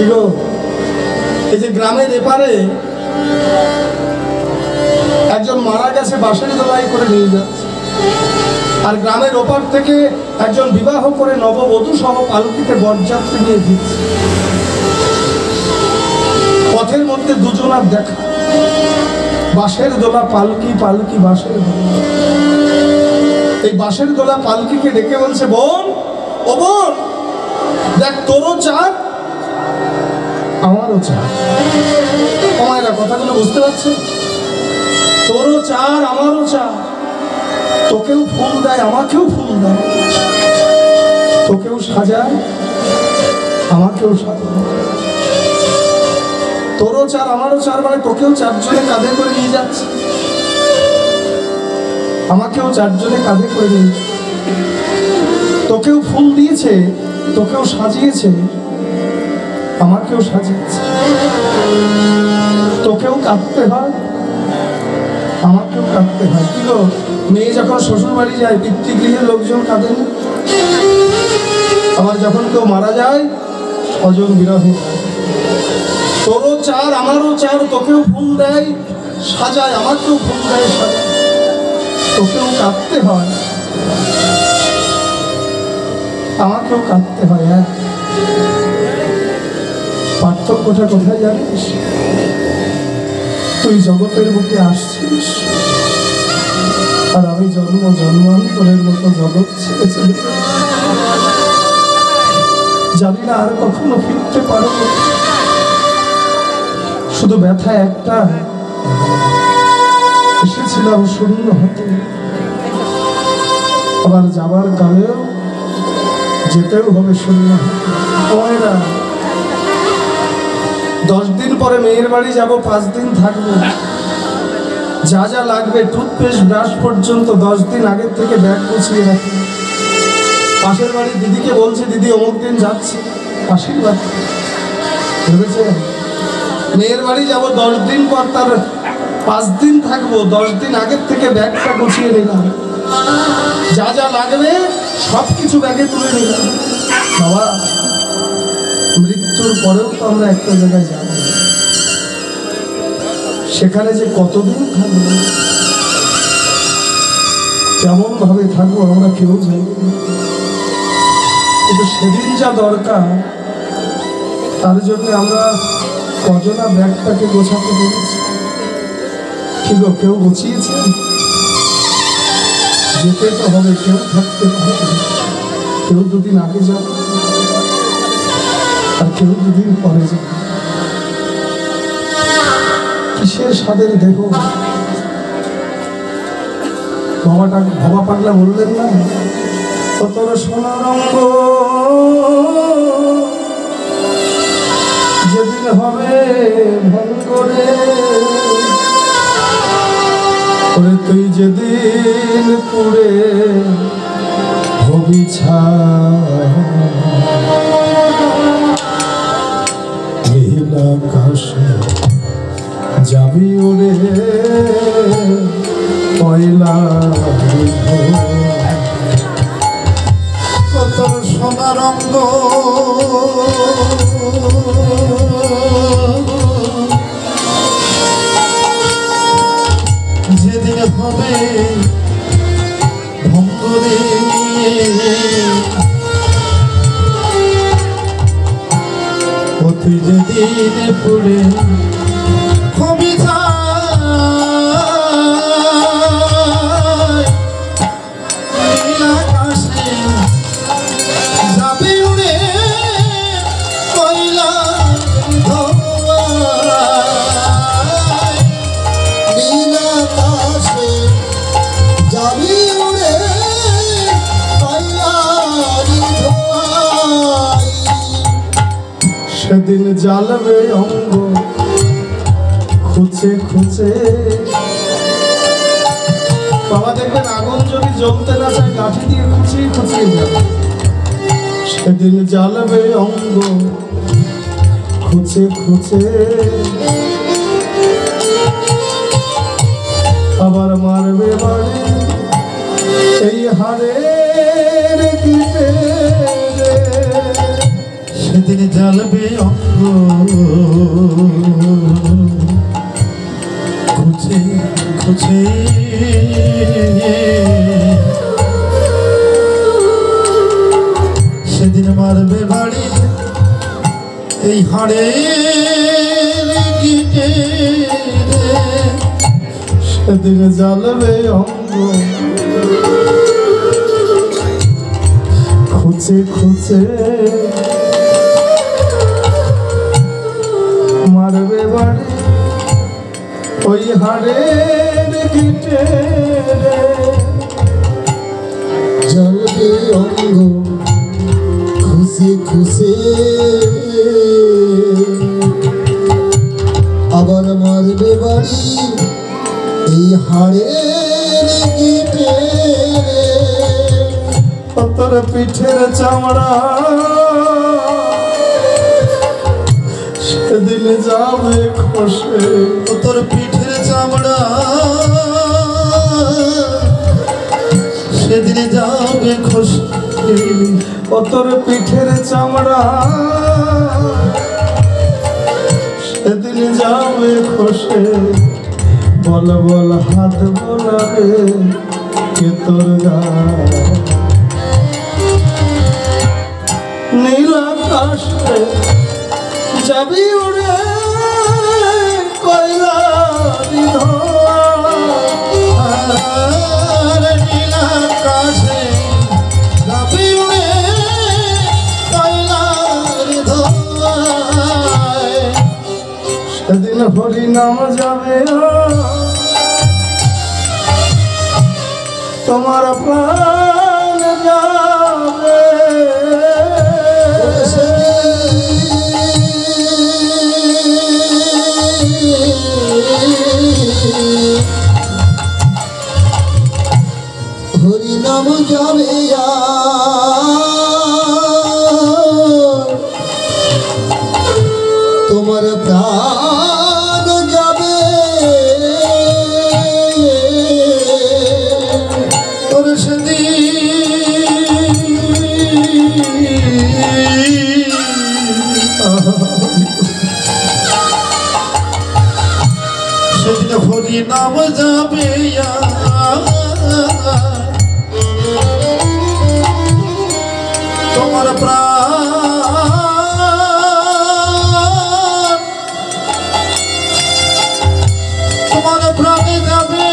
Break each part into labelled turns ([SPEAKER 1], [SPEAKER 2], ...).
[SPEAKER 1] গো, এই যে গ্রামের এপারে একজন মারা গেছে, বাঁশের দোলাই করে নিয়ে যাচ্ছে, আর গ্রামের ওপার থেকে একজন বিবাহ করে নববধূ সহ পালকিতে বরযাত্রী নিয়ে দিচ্ছে। পথের মধ্যে দুজনার দেখা, বাঁশের দোলা পালকি, পালকি বাঁশের দোলা। এই বাঁশের দোলা পালকিকে ডেকে বলছে, বোন ও বোন, দেখ তোরও চাঁদ আমারও চাঁদ। আমায়রা কথাগুলো বুঝতে পারছে? তোরও চাঁদ আমারও চাঁদ, তোকেও ফুল দেয় আমাকেও ফুল দেয়, তোকেও সাজায় আমাকেও সাজায়। তোরও চার আমারও চার, মানে তোকেও চারজনে কাঁধে করে নিয়ে যাচ্ছে, আমাকেও চারজনে কাঁধে করে নিয়ে যাচ্ছে। তোকেও ফুল দিয়েছে, তোকেও সাজিয়েছে, আমাকেও সাজিয়েছে। তোকেও কাঁদতে হয়, আমাকেও কাঁদতে হয়। কি গো, মেয়ে যখন শ্বশুর বাড়ি যায় পিতৃগৃহের লোকজন কাঁদেন, আবার যখন কেউ মারা যায় স্বজন বিরহে। তোরও চার আমারও চার, তোকেও ফুল দেয় সাজায়, আমাকেও ফুল দেয় সাজায়। তোকেও কাঁদতে হয়, আমাকেও কাঁদতে হয়। হ্যাঁ, পার্থক্যটা কোথায় জানিস? তুই জগতের বুকে আসছিস, আর আমি জন্ম জন্মান্তরের মতো জগৎ ছেড়ে চলে জানি না আর কখনো ফিরতে পারবো। শুধু ব্যথা একটা, এসেছিলাম শূন্য হতে, আবার যাবার কালেও যেতেও হবে শূন্য হতে। 10 দিন পরে মেয়ের বাড়ি যাব, 5 দিন থাকবো। যা যা লাগবে টুথপেস্ট ব্রাশ পর্যন্ত 10 দিন আগের থেকে ব্যাগ গুছিয়ে রাখি। পাশের বাড়ির দিদিকে বলছি, দিদি অমুক দিন যাচ্ছি, আশীর্বাদ ভেবেছে। মেয়ের বাড়ি যাব 10 দিন পর, তার 5 দিন থাকবো, 10 দিন আগের থেকে ব্যাগটা গুছিয়ে নিলাম। যা যা লাগবে সব কিছু ব্যাগে তুলে নিলাম। বাবা, মৃত্যুর পরেও তো আমরা একটা জায়গায় যাব, সেখানে যে কতদিন থাকবো, কেমন ভাবে থাকবো আমরা কেউ জানি না। কিন্তু সেদিন যা দরকার, তার জন্য আমরা কজনা ব্যাগটাকে গোছাতে পেরেছি। কি গো, কেউ গুছিয়েছে? যেতে তো হবে, কেউ থাকতে পারবে, কেউ 2 দিন আগে যাবে আর কেউ 2 দিন পরে যাবে। কিসের স্বাদের দেহ? ভবা পাগলা বললেন না, তোর সোনা রঙ্গ যেদিন হবে ভঙ্গরে, ওরে তুই যেদিন পুড়ে হবি নীল আকাশে যাবি ওরে পয়লা। তোর সোনা রঙ্গ যেদিন হবে ভঙ্গরে, ও তুই যেদিন পুড়ে হবি নীল আকাশে যাবি উড়ে কয়লা ধোঁয়ায়। নীল আকাশে যাবি উড়ে কয়লা ধোঁয়ায়। সেদিন জ্বালবে অঙ্গ খুঁচে খুঁচে। বাবা দেখবেন, আগুন যদি জ্বলতে না চায় লাঠি দিয়ে খুঁচিয়ে খুঁচিয়ে যাবে। সেদিন জ্বালবে অঙ্গ খুঁচে খুঁচে, আবার মারবে বাড়ি এই হাড়ের কিটে।
[SPEAKER 2] সেদিন জ্বালবে অঙ্গ খুঁজে খুঁজে সেদিন মারবে বাড়ি এই হাড়ের গিটে
[SPEAKER 1] সেদিন জ্বালবে অঙ্গ খুঁজে খুঁজে মারবে বাড়ি ওই হাড়ের গিটে
[SPEAKER 3] জ্বলবে অঙ্গ খুশি খুশি আবার মারবে বাড়ি এই হাড়ের গিটে
[SPEAKER 1] তোর পিঠের চামড়া সেদিন যাবে খসে
[SPEAKER 2] তোর পিঠের চামড়া সেদিন যাবে খসে
[SPEAKER 1] তোর পিঠের চামড়া সেদিন যাবে খসে বল বল হাত বোলাবে কে তোর গা নীল আকাশে যাবি উড়ে কয়লারি ধোঁয়া
[SPEAKER 2] নীল আকাশে যাবি উড়ে কয়লার ধোঁয়ায়
[SPEAKER 1] সেদিন হরি নাম যাবে তোমার প্রাণ যাবে
[SPEAKER 3] হরি নাম যাবে তোমার প্রাণ যাবে
[SPEAKER 2] তোর সেদিন হরি নাম যাবে তোমার প্রাণ তোমার প্রাণে যাবে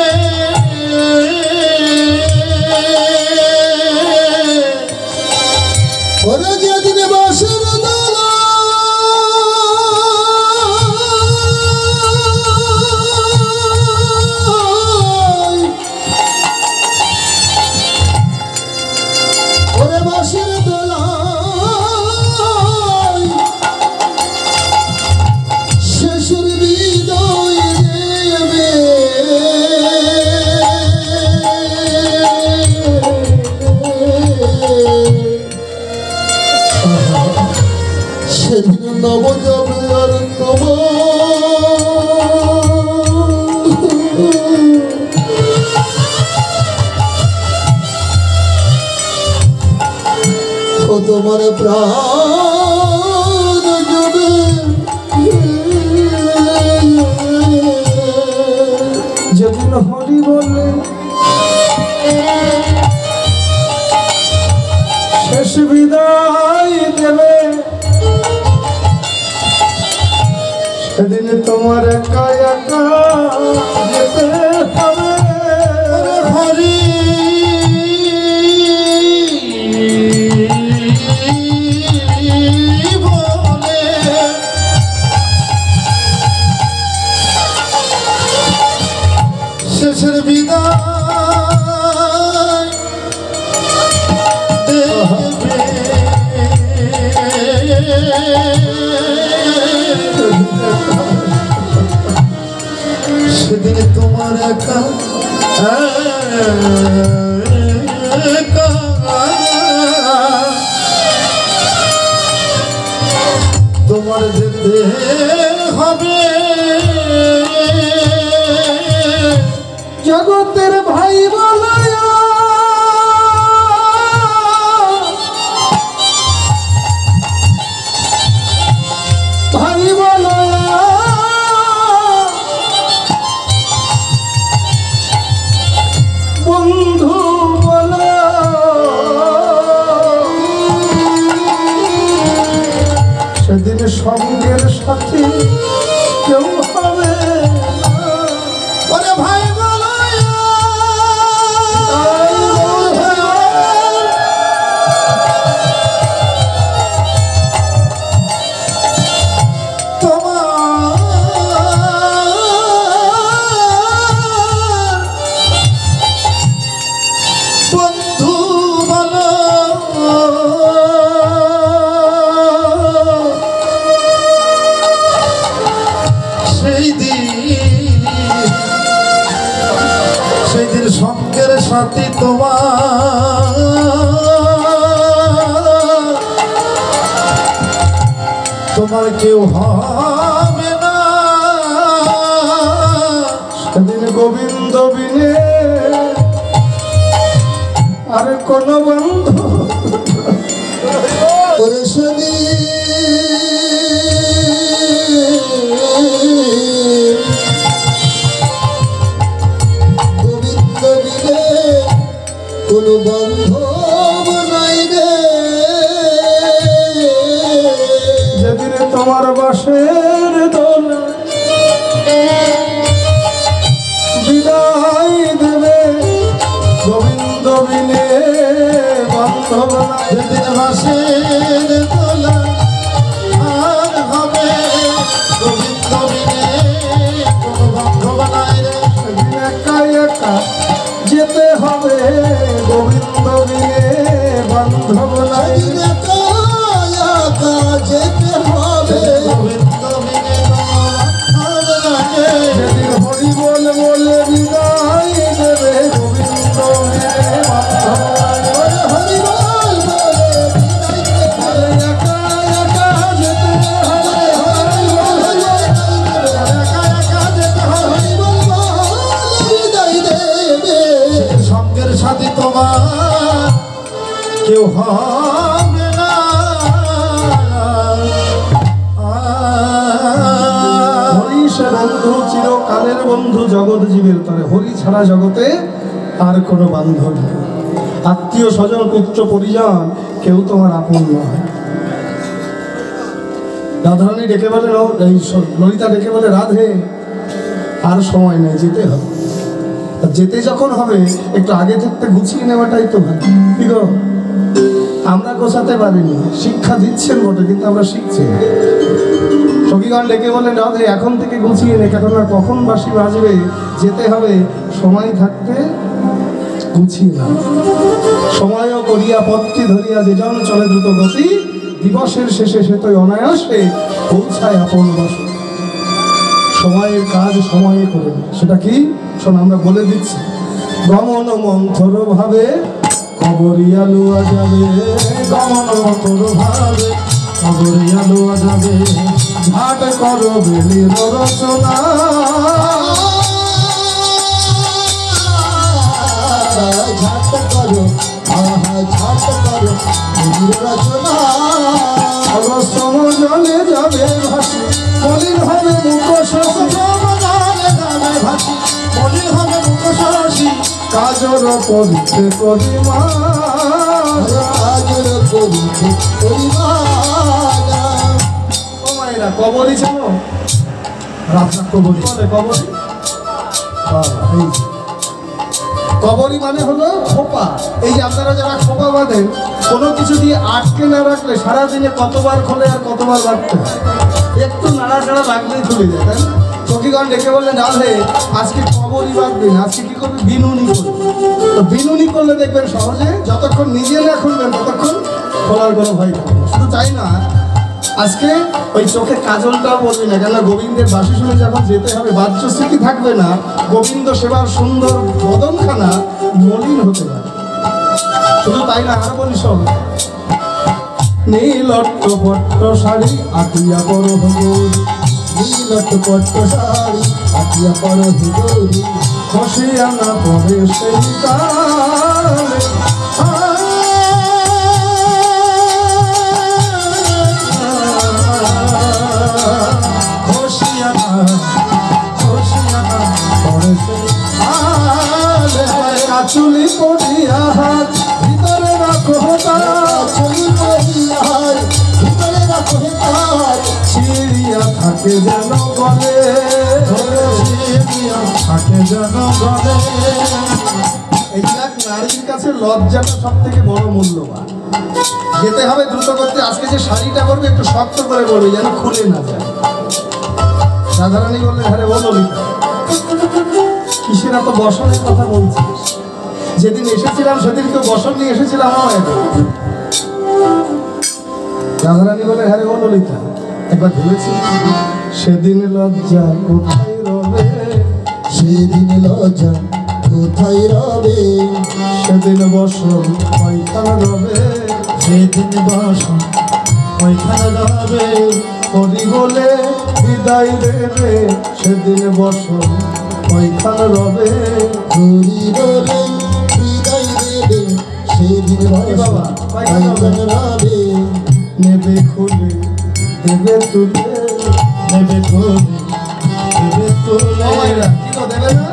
[SPEAKER 3] ওরা যেদিন বাসের দোলা ওরে বাসের দোলা শেষের বিদায় দেবে সেদিন নব যাবে আর তোমার প্রাণ যাবে
[SPEAKER 1] যেদিন হরি বলে শেষ বিদায় দেবে সেদিন তোমার একা একা যেতে হবে
[SPEAKER 2] হরি বলে শেষের বিদায় দেবে সেদিন তোমার একা একা তোমার যেতে হবে
[SPEAKER 1] জগতের ভাই বলায়া ভাই বলো বন্ধু বলো সেদিন সঙ্গের সাথে কেউ হবে
[SPEAKER 2] ওরে ভাই বলো সেই দিন সঙ্গের সাথে তোমার কেউ হবে না
[SPEAKER 1] সেদিন গোবিন্দ বিনে আর কোন বন্ধু
[SPEAKER 3] ওরে গোবিন্দ বিনে কোনো বান্ধব নাই রে
[SPEAKER 1] যেদিন তোমার বাসের দোলা বিদায় দেবে গোবিন্দ বিনে বান্ধব নাই
[SPEAKER 2] যেদিন বাসের দোলা আর হবে গোবিন্দ বিনে কোনো বান্ধব নাই রে
[SPEAKER 1] সেদিন একা একা যেতে হবে গোবিন্দ বিনে বান্ধব নাই
[SPEAKER 3] সেদিন একা একা যেতে হবে
[SPEAKER 2] গোবিন্দ বিনে কোনো বান্ধব নাই রে
[SPEAKER 1] যেদিন হরি বল বলে বিদায় দেবে গোবিন্দ বিনে বান্ধব নাই
[SPEAKER 3] ওরে হরি বল বলে বিদায় দেবে
[SPEAKER 1] একা একা যেতে হবে
[SPEAKER 3] হরি বল বলে
[SPEAKER 2] একা একা যেতে হবে
[SPEAKER 3] হরি বল বলে বিদায় দেবে
[SPEAKER 2] সঙ্গের সাথে তোমার কেউ হবে না
[SPEAKER 1] হরি সে বন্ধু চিরকালের বন্ধু জগৎ জীবের তরে হরি ছাড়া জগতে আর কোনো বান্ধব নেই আত্মীয় স্বজন পুত্র পরিজন কেউ তোমার আপন নয় রাধারানী ডেকে বলে ললিতা ডেকে বলে রাধে আর সময় নেই যেতে হবে আর যেতে যখন হবে একটু আগে থাকতে গুছিয়ে নেওয়াটাই তো ভালো কি গো আমরা গোছাতে পারিনি শিক্ষা দিচ্ছেন বটে কিন্তু আমরা শিখছি না। সখীগণ ডেকে বলেন রাধে এখন থেকে গুছিয়ে নে কারণ আর কখন বাঁশি বাজবে যেতে হবে সময় থাকতে গুছিয়ে না সময়ও করিয়া পথটি ধরিয়া যে জন চলে দ্রুত গতি দিবসের শেষে সে তো অনায়াসে পৌঁছায় আপন বসে সময়ের কাজ সময়ে করে নে। সেটা কি শোন আমরা বলে দিচ্ছি গমন মন্থর ভাবে কবরিয়া লুয়া যাবে
[SPEAKER 2] গমন তোর ভাবে খবরিয়া লোয়া যাবে
[SPEAKER 1] ঘাট করো বেলির রচনা
[SPEAKER 3] ঝাট করো আহা ঝাট করো নিজের রচনা
[SPEAKER 1] অবশ্রম জলে যাবে ভাসি মলিন হবে মুখ
[SPEAKER 2] মলিন হবে মুখশাসী
[SPEAKER 1] কাজর পরিতে করিমা
[SPEAKER 3] আজর করিতে পরিমানা
[SPEAKER 1] ও মায়েরা কবরই ছিল
[SPEAKER 2] রাজা কবরী
[SPEAKER 1] বলে কবরই এই যে। কবরই মানে হলো খোপা এই যে আপনারা যারা খোপা বাঁধেন কোনো কিছু দিয়ে আটকে না রাখলে সারাদিনে কতবার খোলে আর কতবার বাঁধতে হয় একটু নাড়াচাড়া লাগলেই খুলে যায় তাই না সখীগণ ডেকে বললেন রাধে আজকে কবরই বাঁধবেন আজকে কি করবে বিনুনি করবে তো বিনুনি করলে দেখবেন সহজে যতক্ষণ নিজে না খুলবেন ততক্ষণ খোলার কোনো ভয় থাকবে না। শুধু তাই না আজকে ওই চোখে কাজলটাও বলবি না কেন গোবিন্দের বাসি শুনে যখন যেতে হবে বাহ্য স্মৃতি থাকবে না গোবিন্দ সেবার সুন্দর বদনখানা মলিন হতে পারে শুধু তাই না আর বলি সব নীলট্ট পট্ট শাড়ি আটিয়া পর
[SPEAKER 3] নীলত পট্ট শাড়ি আটিয়া পর হিদরি
[SPEAKER 1] খসিয়া না পরে সেই কালে চুলি পড়িয়া হাত ভিতরে রাখো তার
[SPEAKER 3] চুলি পড়িয়া হাত ভিতরে রাখো তার
[SPEAKER 1] চিড়িয়া থাকে যেন গলে
[SPEAKER 2] চিড়িয়া থাকে যেন গলে।
[SPEAKER 1] এই এক নারীর কাছে লজ্জাটা সব থেকে বড় মূল্যবান। যেতে হবে দ্রুত করতে। আজকে যে শাড়িটা করবে একটু শক্ত করে বলবে যেন খুলে না যায়। রাধারানী বললেন আরে ও ললিতা কিসের এত বসনের কথা বলছিস? যেদিন এসেছিলাম সেদিন কেউ বসন নিয়ে এসেছিলাম আমার। রাধারানী বলে হ্যাঁ ও ললিতা একবার ভেবেছি সেদিন লজ্জা কোথায় রবে,
[SPEAKER 3] সেদিন লজ্জা কোথায় রবে,
[SPEAKER 1] সেদিন বসন ওইখানে রবে,
[SPEAKER 2] সেদিন বসন ওইখানে রবে।
[SPEAKER 1] হরি বলে বিদায় দেবে সেদিন বসন ওইখানে রবে।
[SPEAKER 3] হরি বলে বিদায় দেবে সেদিন
[SPEAKER 1] বাবা,
[SPEAKER 3] ওইখানে রবে।
[SPEAKER 1] নেবে খুলে দেবে তুলে,
[SPEAKER 2] নেবে তুলে দেবে তুলে।
[SPEAKER 1] কি গো দেবে না?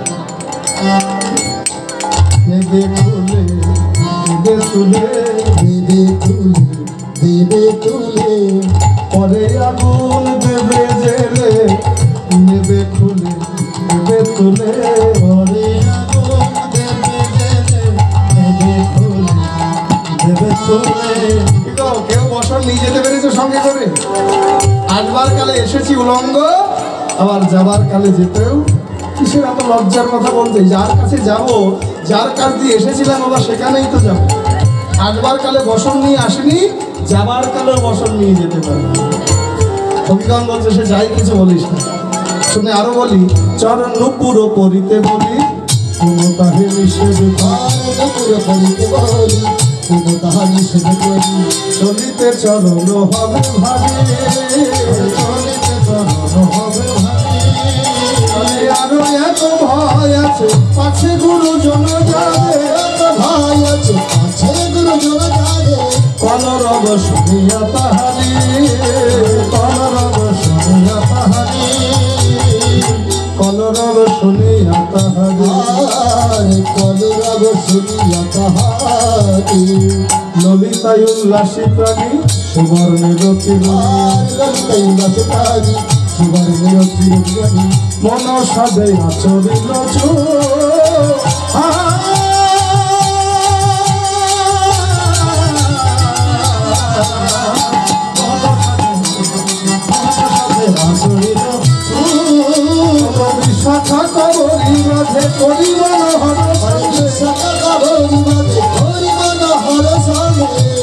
[SPEAKER 1] নেবে খুলে দেবে তুলে,
[SPEAKER 3] দেবে তুলে দেবে তুলে
[SPEAKER 1] পরে আগুন দেবে জেলে, নেবে খুলে দেবে তুলে।
[SPEAKER 2] পরে আগুন দেবে জেলে, নেবে খুলে দেবে তুলে।
[SPEAKER 1] কি গো, কেউ বসন নিয়ে যেতে পেরেছে সঙ্গে করে? আসবার কালে এসেছি উলঙ্গ, আবার যাবার কালে যেতেও কিসের এত লজ্জার কথা বলতে? যার কাছে যাব, যার কাছ দিয়ে এসেছিলাম বাবা সেখানেই তো যাব। আসবার কালে বসন নিয়ে আসেনি, যাবার কালেও বসন নিয়ে যেতে পারে। কবিগণ বলছে সে যাই কিছু বলিস না। শুনে আরো বলি চরণ নুপুর পরিতে বলি কোনো তাহে নিষেধ
[SPEAKER 3] আর দুপুর পড়িতে বলি কোনো তাহা নিষেধ করি।
[SPEAKER 1] চলিতে চরণ হবে ভাবে,
[SPEAKER 2] চলিতে চরণ হবে ভাবে।
[SPEAKER 1] আরো এত ভয় আছে পাছে গুরুজন যাবে,
[SPEAKER 3] এত ভাই আছে আছে গুরুজন যাবে।
[SPEAKER 1] কলরব শুনিয়া তাহারি, কলরব শুনিয়া তাহারি, কলরব শুনিয়া তাহারি।
[SPEAKER 3] আর কলরব শুনিয়া তাহারি।
[SPEAKER 1] ললিতায় উল্লাসী প্রাণী সুবর্ণের
[SPEAKER 3] আর ললিতাই উল্লাসে তাহারি সুবর্ণের চিরজ্ঞানী।
[SPEAKER 1] মন সাদে আচরিল শাখা কবরী মাঝে করিব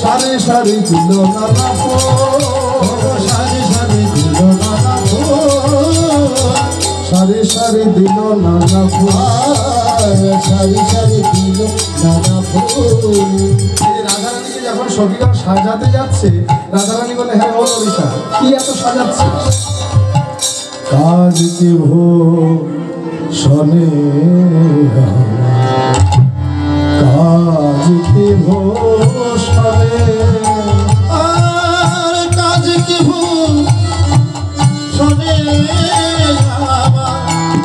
[SPEAKER 1] সারি সারি দিল নানা ফুল,
[SPEAKER 2] সারি সারি দিল নানা ফুল।
[SPEAKER 1] সারি সারি দিল নানা ফুল।
[SPEAKER 3] সারি সারি দিল নানা ফুল।
[SPEAKER 1] এই যে রাধারানীকে যখন সখীগণ সাজাতে যাচ্ছে, রাধারানী বলে হ্যাঁ ও ললিতা কি এত সাজাচ্ছে? কাজ কি ভো শনে, কাজ কি ভো শনে,
[SPEAKER 2] আর কাজ কি ভুল শোনে আমার,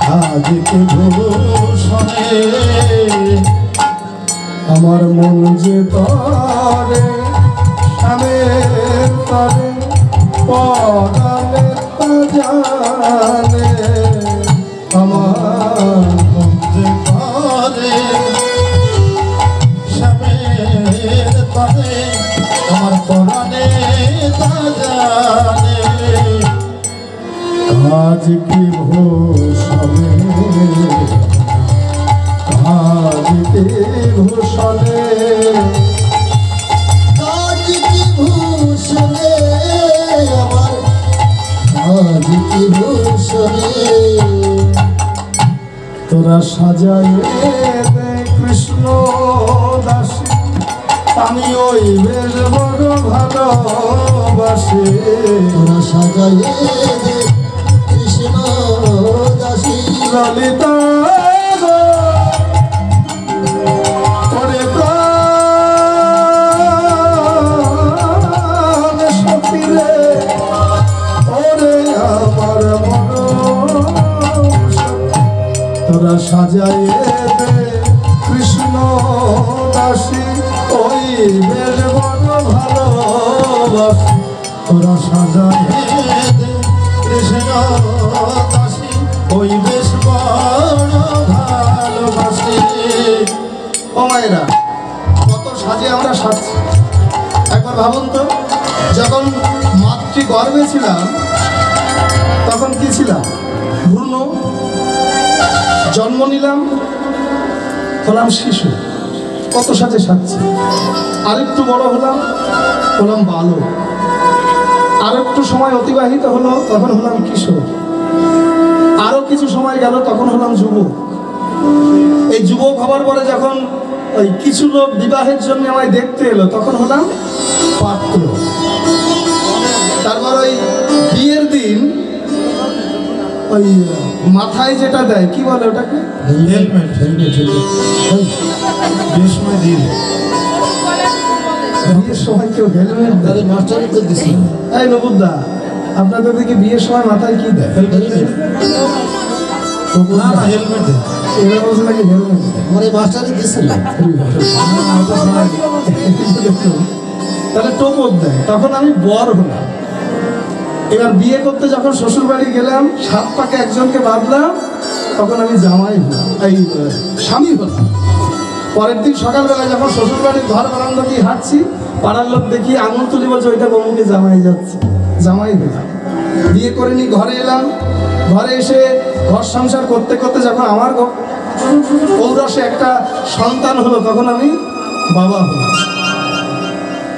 [SPEAKER 1] কাজ কি ভো
[SPEAKER 2] শোনে
[SPEAKER 1] আমার মন যে তরে স্বামীর তরে পরালে তা জানে, আমার
[SPEAKER 2] যে করে স্বামীর তরে আমার পরাণে তা জানে।
[SPEAKER 1] কাজ কি ভূষণে, কাজ কি ভূষণে,
[SPEAKER 3] কাজ কি ভূষণে আমার, কাজ কি ভূষণে।
[SPEAKER 1] তোরা সাজায় দে কৃষ্ণ দাসী, আমি ওই বেশ বড় ভালোবাসি।
[SPEAKER 3] তোরা সাজাইয়ে দে কৃষ্ণ দাসী।
[SPEAKER 1] ললিতা গো, ওরে প্রাণ সখী রে, ওরে আমার মন, তোরা সাজাইয়ে দে তোরা সাজায়
[SPEAKER 2] দে কৃষ্ণ দাসী ওই বেশ বড় ভালোবাসি।
[SPEAKER 1] ও মায়েরা, কত সাজে আমরা সাজছি। একবার ভাবুন তো, যখন মাতৃগর্ভে ছিলাম তখন কি ছিলাম? ভ্রূণ। জন্ম নিলাম, হলাম শিশু, কত সাজে সাজছি। আরেকটু বড় হলাম, হলাম বালক। আরেকটু সময় অতিবাহিত হলো, তখন হলাম কিশোর। আরো কিছু সময় গেল, তখন হলাম যুবক। এই যুবক হবার পরে যখন ওই কিছু লোক বিবাহের জন্য আমায় দেখতে এলো, তখন হলাম পাত্র। তারপর ওই বিয়ের দিন ওই মাথায় যেটা দেয়, কি বলে ওটাকে?
[SPEAKER 2] হেলমেট। বিয়ের সময় দিয়ে দেয়।
[SPEAKER 1] বিয়ের সময় কেউ হেলমেট দেয়?
[SPEAKER 3] মাস্টারই তো দিছিল।
[SPEAKER 1] এই নবুদ্দা, আপনাদের দিকে বিয়ের সময় মাথায় কি দেয়?
[SPEAKER 2] না না, হেলমেট দেয়।
[SPEAKER 1] এরা বলছে নাকি হেলমেট দেয়।
[SPEAKER 3] আমার এই মাস্টারই দিছিল।
[SPEAKER 1] তাহলে টোপক দেয়। তখন আমি বর হলাম। এবার বিয়ে করতে যখন শ্বশুর বাড়ি গেলাম, 7 পাকে একজনকে বাঁধলাম, তখন আমি জামাই হলাম, এই স্বামী হলাম। পরের দিন সকালবেলা যখন শ্বশুর বাড়ির ঘর বারান্দা দিয়ে হাঁটছি, পাড়ার লোক দেখি আঙুল তুলি বলছে ওইটা বমুকে জামাই যাচ্ছে। জামাই হলাম। বিয়ে করে নিয়ে ঘরে এলাম। ঘরে এসে ঘর সংসার করতে করতে যখন আমার ঔরসে একটা সন্তান হলো, তখন আমি বাবা হলাম।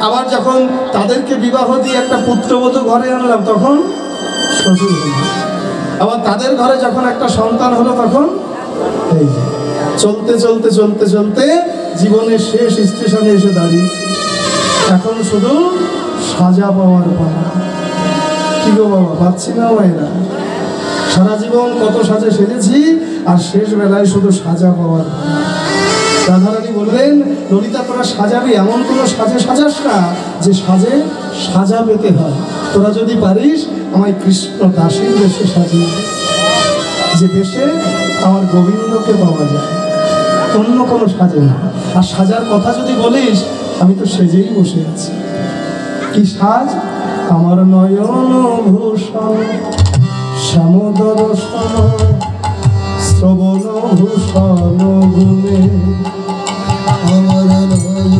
[SPEAKER 1] আবার যখন তাদেরকে বিবাহ দিয়ে একটা পুত্রবধূ ঘরে আনলাম, তখন শ্বশুর হলাম। আবার তাদের ঘরে যখন একটা সন্তান হলো, তখন এই যে চলতে চলতে চলতে চলতে জীবনের শেষ স্টেশনে এসে দাঁড়িয়েছি। এখন শুধু সাজা পাওয়ার পালা। কি গো বাবা, পাচ্ছি না মায়েরা? সারা জীবন কত সাজে সেজেছি, আর শেষ বেলায় শুধু সাজা পাওয়ার পালা। রাধারানী বললেন, ললিতা তোরা সাজাবি, এমন কোনো সাজে সাজাস না যে সাজে সাজা পেতে হয়। তোরা যদি পারিস আমায় কৃষ্ণ দাসীর বেশে সাজিয়ে দে, যে বেশে আমার গোবিন্দকে পাওয়া যায়, অন্য কোনো সাজে না। আর সাজার কথা যদি বলিস, আমি তো সেজেই বসে আছি। কি সাজ? আমার নয়ন ভূষণ শ্যামদর্শন শ্রবণ ভূষণ গুণে,
[SPEAKER 3] আমার নয়ন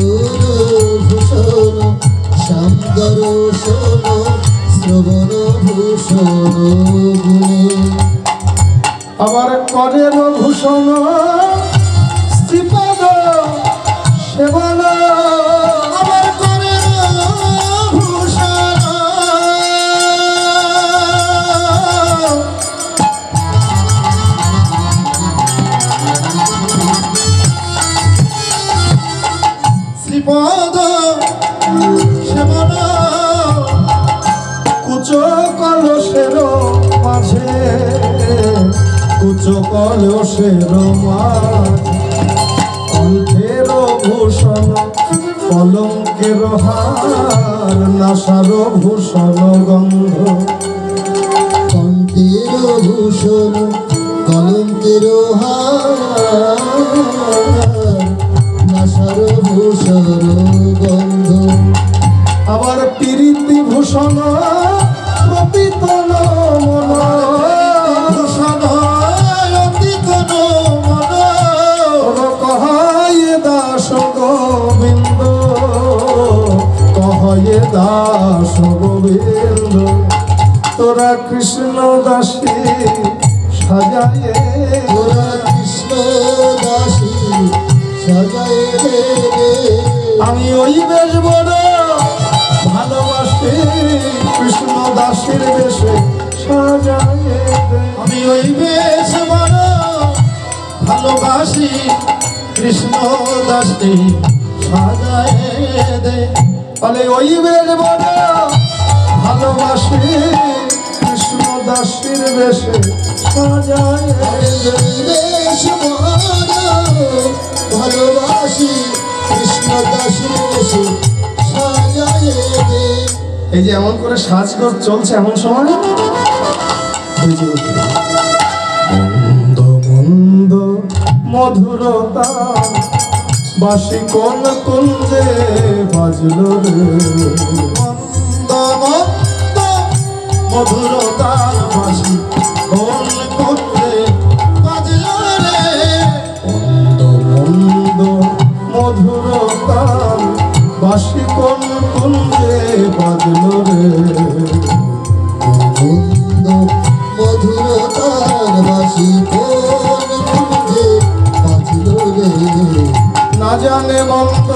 [SPEAKER 3] ভূষণ শ্যাম দর্শন শ্রবণ ভূষণ গুণে।
[SPEAKER 1] আবার করের ভূষণ শ্রীপদ সেবন,
[SPEAKER 2] আবার করে ভূষণ শ্রীপদ সেবন,
[SPEAKER 1] কুচ কলসের মাঝে, কুচ কলসের মাঝে, কণ্ঠের ভূষণ কলঙ্কের হার, নাসার ভূষণ গন্ধ,
[SPEAKER 3] কণ্ঠের ভূষণ কলঙ্কের হার, নাসার ভূষণ গন্ধ।
[SPEAKER 1] আবার প্রীতি ভূষণ প্রতীতন মন,
[SPEAKER 2] ভূষণ অতীতন মন,
[SPEAKER 1] কহায় দাস গোবিন্দ, কহায় দাস গোবিন্দ, তোরা কৃষ্ণ দাসী সাজায়ে,
[SPEAKER 3] তোরা কৃষ্ণ দাসী সাজায়ে দে।
[SPEAKER 1] আমি ওই বেশ বড় ভালোবাসি, কৃষ্ণ দাসীর বেশে সাজায়ে দে।
[SPEAKER 2] আমি ওই বেশ বড় ভালোবাসি, কৃষ্ণ দাসী সাজায় দে।
[SPEAKER 1] তাহলে ওই বেশ বড় ভালোবাসি, কৃষ্ণ দাসীর বেশে সাজায়ে দে।
[SPEAKER 3] বেশ বড় ভালোবাসি, কৃষ্ণ দাসীর বেশে সাজায়ে দে।
[SPEAKER 1] এই যে এমন করে সাজগোজ চলছে, এমন সময় বেজে উঠল মন্দ মন্দ মধুরতা, বাসি কোন কুঞ্জে বাজল রে,
[SPEAKER 2] মন্দ মন্দ বাঁশি কোন কুঞ্জে বাজলো রে
[SPEAKER 1] মন্দ মন্দ মধুর গান বাঁশি কোন কুঞ্জে বাজলো রে
[SPEAKER 3] মন্দ মধুরতার বাসি কোন কুঞ্জে বাজল রে
[SPEAKER 1] না জানে মন্দ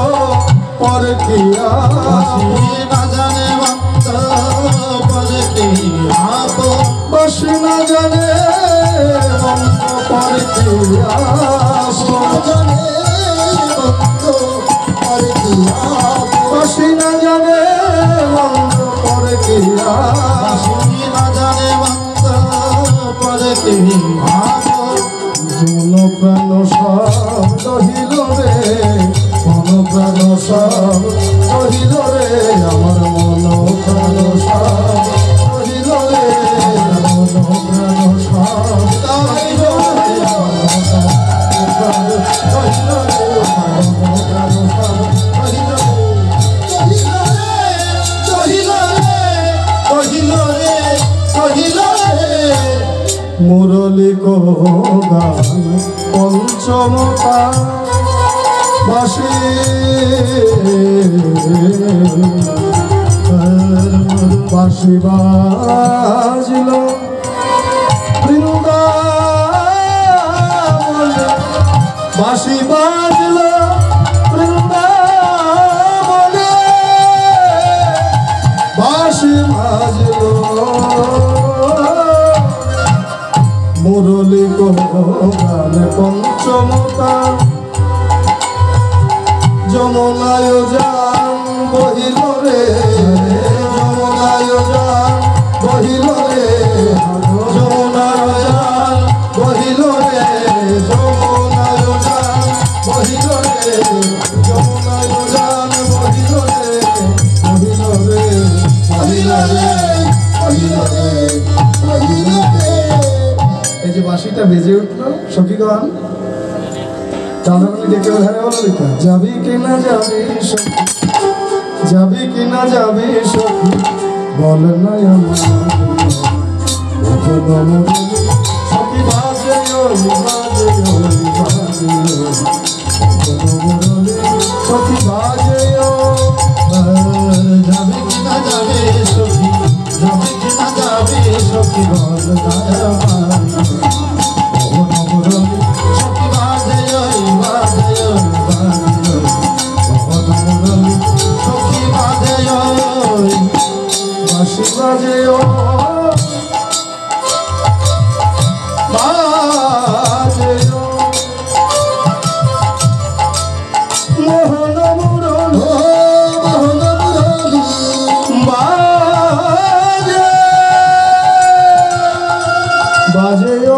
[SPEAKER 1] পর কি
[SPEAKER 2] বাঁশি না জানে মন্দ পরে কি আপন
[SPEAKER 1] বাঁশি না জানে মন্দ পর কি
[SPEAKER 3] জানে মন্দ আর কি
[SPEAKER 1] বাঁশি না জানে মন্দ পর কি
[SPEAKER 2] বাঁশি না জানে মন্দ পরে কি আপন
[SPEAKER 1] মন প্রাণ সব রহিল রে মন প্রাণ সব রহিল রে আমার মন প্রাণ সব রহিল রে মন প্রাণ সব রহিল রে রহিল রে মন প্রাণ সব রহিল রে
[SPEAKER 2] কহিল রে কহিল রে
[SPEAKER 1] মুরলি কো গান পঞ্চমতা বাসি বাসি বাজিল বৃন্দাবনে বাসি বাজিল বৃন্দাবনে বাসি বাজিল মুরলি গান পঞ্চমতা যমুনায় যান বহিল রে যমুনায় যান বহিল রে যমুনায় যান বহিল রে যমুনায় যান বহিল রে যমুনায় যান বহিল রে বহিল রে বহিল রে বহিল রে বহিল রে। এই যে বাঁশিটা বেজে উঠলো সখীগণ চাঁদানি দেখে ধারে বলো লিখা যাবি কিনা যাবি সখী যাবি কিনা যাবি সখী বল না আমার সখী বাজে ওই বাজে ওই বাজে সখী বাজে ও
[SPEAKER 2] যাবে কিনা যাবে সখী যাবে কিনা যাবে সখী বল সখী বাজে ওই বাজে ওই বাজে সখী বাজে ওই
[SPEAKER 1] বাঁশি বাজে ও বাজে ও মোহন মুরলী
[SPEAKER 3] মোহন মুরলী
[SPEAKER 1] বাজে বাজে ও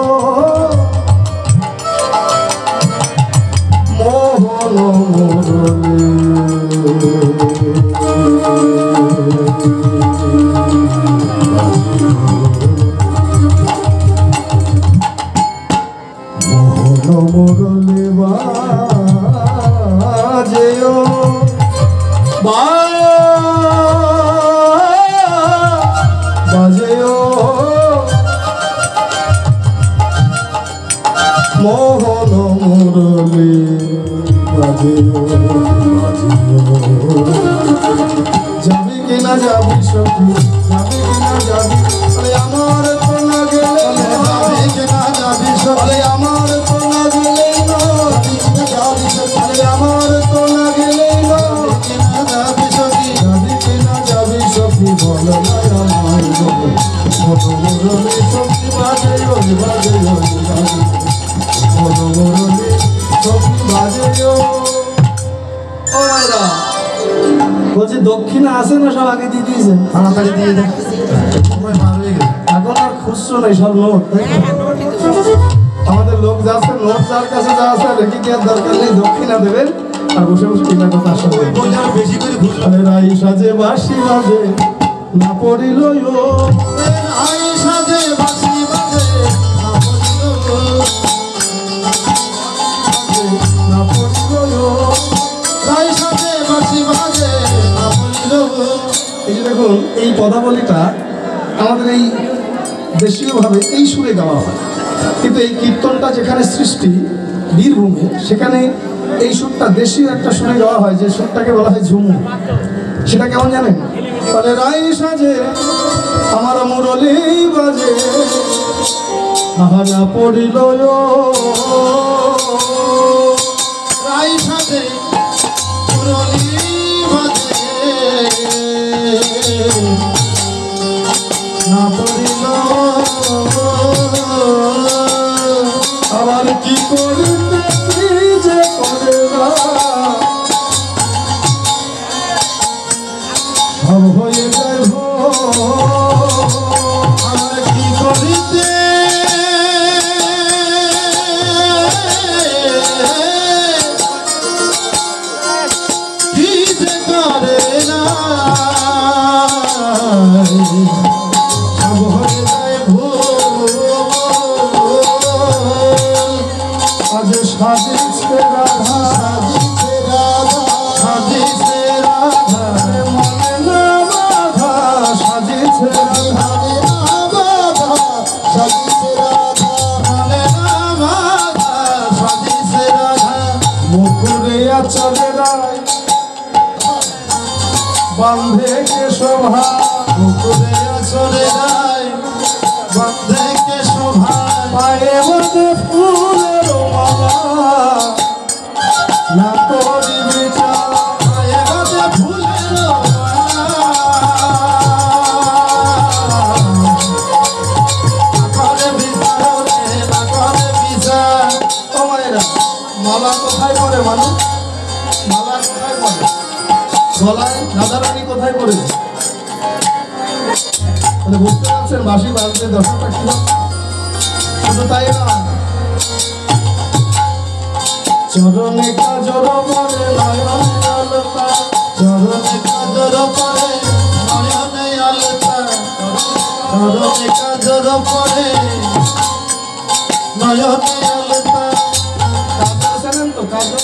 [SPEAKER 1] মোহন মুরলী মোহন মুরলী বাজে ও বাজে ও মোহন মুরলী বাজে ও যাবি কিনা যাবি সখী যাবি কিনা যাবি আরে আমার তো না গেলে
[SPEAKER 2] যাবে কিনা যাবে সখী
[SPEAKER 1] আরে আমার তো না গেলে আরে আমার তো না গেলে
[SPEAKER 2] কিনা যাবে সখী
[SPEAKER 1] যাবি কিনা যাবি সখী বল না আমায় মন মুরলী সখী বাজে ওই বাজে ওই বাজে মন মুরলী সখী বাজে ও মাইরা বলছি দক্ষিণা আছে না সব আগে দিয়ে দিয়েছেন
[SPEAKER 2] তাড়াতাড়ি দিয়ে দেখ সময় পার হয়ে গেছে
[SPEAKER 1] এখন আর খুচরো নেই সব নোট তাই তো? আমাদের লোক যাচ্ছে নোট যার কাছে যা আছে রেখে দেওয়ার দরকার নেই দক্ষিণা দেবেন আর বসে বসে কিনা কথা আসবে
[SPEAKER 2] বললে আরো বেশি করে ঘুষ
[SPEAKER 1] আরে রাই সাজে বাসি বাজে না পড়িল ও
[SPEAKER 2] আই সাজে বাঁশি বাজে
[SPEAKER 1] না পড়িল ও
[SPEAKER 2] রাই সাজে বাঁশি বাজে
[SPEAKER 1] এই যে দেখুন এই পদাবলীটা আমাদের এই দেশীয়ভাবে এই সুরে গাওয়া হয়, কিন্তু এই কীর্তনটা যেখানে সৃষ্টি বীরভূমে, সেখানে এই সুরটা দেশীয় একটা সুরে গাওয়া হয়, যে সুরটাকে বলা হয় ঝুমুর। সেটা কেমন জানেন? বলে রাই সাজে আমার মুরলি বাজে আহানা পড়িল
[SPEAKER 2] রাই সাজে মুরলি বাজে
[SPEAKER 1] না পড়িল আবার কি করতে কি যে করে না সব হয়ে যায়
[SPEAKER 2] আমার কি করিতে কি যে করে না সব হয়ে যায় ভুল
[SPEAKER 1] আজ সাজিছে রাধা
[SPEAKER 2] সাজিছে রাধা সাজিছে রাধা
[SPEAKER 1] মনে না বাধা সাজিছে রাধা
[SPEAKER 2] সাজিছে রাধা মনে না বাধা সাজিছে রাধা
[SPEAKER 1] মুকুরে আচলে রায় বান্ধে কে শোভা
[SPEAKER 2] মুকুরে আচলে রায় বন্ধে কে শোভা
[SPEAKER 1] পায়ে মধ্যে ফুলের মালা না করি বিচার
[SPEAKER 2] পায়ে বাঁধে ফুলের মালা না করে বিচার রে, না করে বিচার
[SPEAKER 1] ও মায়েরা, মালা কোথায় পরে মানুষ? মালা কোথায় পরে? গলায় রাধারানী কোথায় পড়েছে? তাহলে বুঝতে পারছেন বাঁশি বাজতে দশটা কি হয়? শুধু তাই না, চরণে কাজর পরে নয়ন আলতা,
[SPEAKER 2] চরণে কাজর পরে নয়নে আলতা চরণে কাজর পরে নয়নে আলতা
[SPEAKER 1] কাজল চেনেন তো? কাজল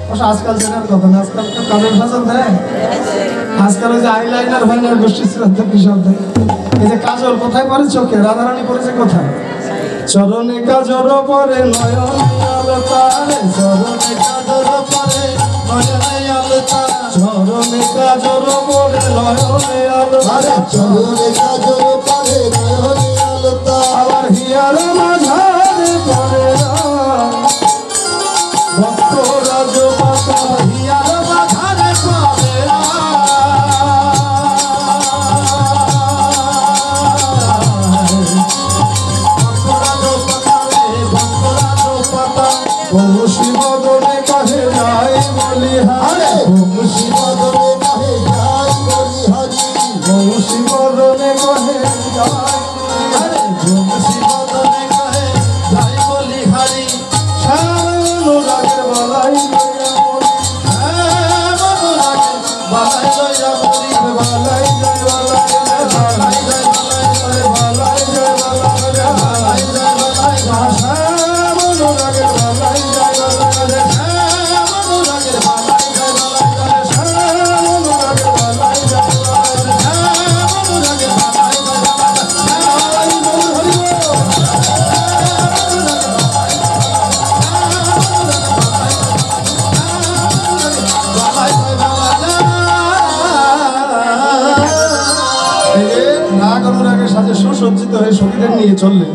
[SPEAKER 1] অবশ্য আজকাল চেনার কথা না, আজকাল তো কাজল ফাজল দেয়। আজকাল ওই যে আইলাইনার ভাইনার গোষ্ঠী শ্রাদ্ধ কি সব দেয়। এই যে কাজল কোথায় পরে? চোখে। রাধারানী পড়েছে কোথায়? চরণে কাজর পরে নয়ন আলতা রে,
[SPEAKER 2] চরণে কাজর পরে নয়নে আলতা
[SPEAKER 1] চরণে কাজর পরে নয়নে আলতা,
[SPEAKER 3] চরণে কাজল পরে নয়নে আলতা
[SPEAKER 1] আবার হিয়ার মাঝারে পরে ভক্ত রাজ পাতা,
[SPEAKER 2] হিয়ার বাধারে পরে ভক্তরাজ পাতা রে ভক্তরাজ পাতা
[SPEAKER 1] বংশী বদনে কাহে যাই বলি হারে,
[SPEAKER 3] বংশী বদনে কাহে যাই বলি হরি
[SPEAKER 1] বংশী বদনে কাহে যাই
[SPEAKER 2] আরে বংশী বদনে কহে যাই বলি হারি
[SPEAKER 1] অনুরাগের বালাই লইয়া মরি,
[SPEAKER 2] মনোরাগে বালাই লইয়া মরি
[SPEAKER 1] বালাই জয় বালাই জয় বালাই
[SPEAKER 2] বালাই জয় বালাই জয়
[SPEAKER 1] বালাই জয় বালাই জয়
[SPEAKER 2] বালাই জয় বালাই জয়
[SPEAKER 1] অনুরাগের বালাই জয় বালাই
[SPEAKER 2] মনোরাগের বালাই জয় বালাই জয়
[SPEAKER 1] অনুরাগের বালাই জয় বালাই
[SPEAKER 2] মনোরাগের বালাই জয় বালাই বালাই জয় বালাই
[SPEAKER 1] রাগ অনুরাগের সাথে সুসজ্জিত হয়ে সঙ্গীদের নিয়ে চললেন।